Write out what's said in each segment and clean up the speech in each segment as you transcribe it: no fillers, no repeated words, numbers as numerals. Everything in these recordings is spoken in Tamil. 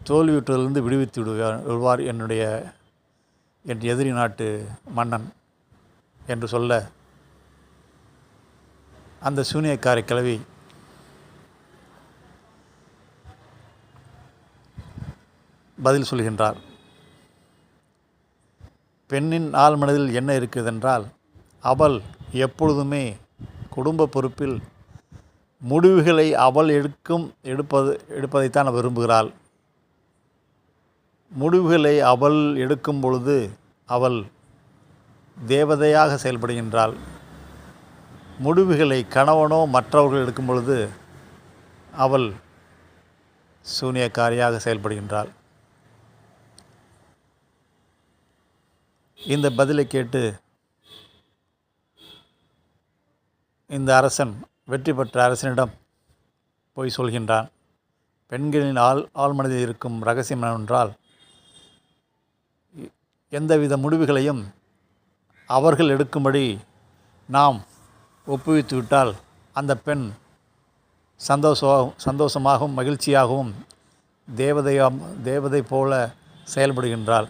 தோல்வியுற்றதிலிருந்து விடுவித்து விடுவார் என் எதிரி நாட்டு மன்னன் என்று சொல்ல, அந்த சூனியக்கார கிழவி பதில் சொல்கின்றார். பெண்ணின் ஆழ் மனதில் என்ன இருக்குதென்றால், அவள் எப்பொழுதுமே குடும்ப பொறுப்பில் முடிவுகளை அவள் எடுப்பதைத்தான் விரும்புகிறாள். முடிவுகளை அவள் எடுக்கும் பொழுது அவள் தேவதையாக செயல்படுகின்றாள். முடிவுகளை கணவனோ மற்றவர்கள் எடுக்கும் பொழுது அவள் சூனியக்காரியாக செயல்படுகின்றாள். இந்த பதிலை கேட்டு இந்த அரசன், வெற்றி பெற்ற அரசனிடம் போய் சொல்கின்றான். பெண்களின் ஆழ்மனதில் இருக்கும் ரகசியம் என்னவென்றால், எந்தவித முடிவுகளையும் அவர்கள் எடுக்கும்படி நாம் ஒப்புவித்துவிட்டால் அந்த பெண் சந்தோஷமாகவும் மகிழ்ச்சியாகவும் தேவதை போல செயல்படுகின்றாள்.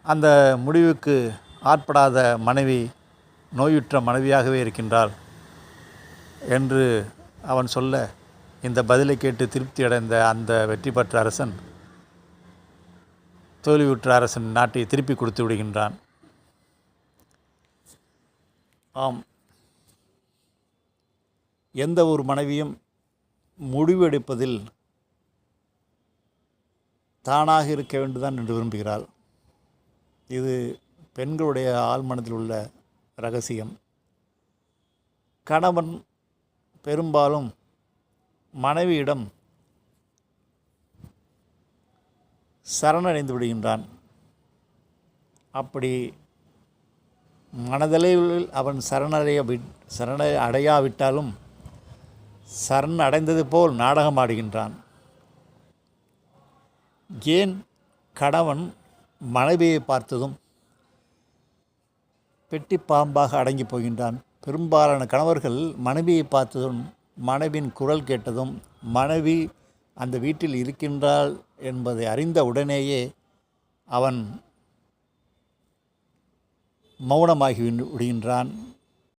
அந்த முடிவுக்கு ஆட்படாத மனைவி நோயுற்ற மனைவியாகவே இருக்கின்றாள் என்று அவன் சொல்ல, இந்த பதிலை கேட்டு திருப்தி அடைந்த அந்த வெற்றி பெற்ற அரசன் தோல்வியுற்ற அரசன் நாட்டை திருப்பி கொடுத்து விடுகின்றான். ஆம், எந்த ஒரு மனைவியும் முடிவெடுப்பதில் தானாக இருக்க வேண்டுதான் என்று விரும்புகிறாள். இது பெண்களுடைய ஆழ்மனதில் உள்ள இரகசியம். கணவன் பெரும்பாலும் மனைவியிடம் சரணடைந்து விடுகின்றான். அப்படி மனதளவில் அவன் அடையாவிட்டாலும் அடைந்தது போல் நாடகம் ஆடுகின்றான். ஏன் கணவன் மனைவியை பார்த்ததும் பெட்டி பாம்பாக அடங்கி போகின்றான்? பெரும்பாலான கணவர்கள் மனைவியை பார்த்ததும், மனைவியின் குரல் கேட்டதும், மனைவி அந்த வீட்டில் இருக்கின்றாள் என்பதை அறிந்த உடனேயே அவன் மௌனமாகி விடுகின்றான்.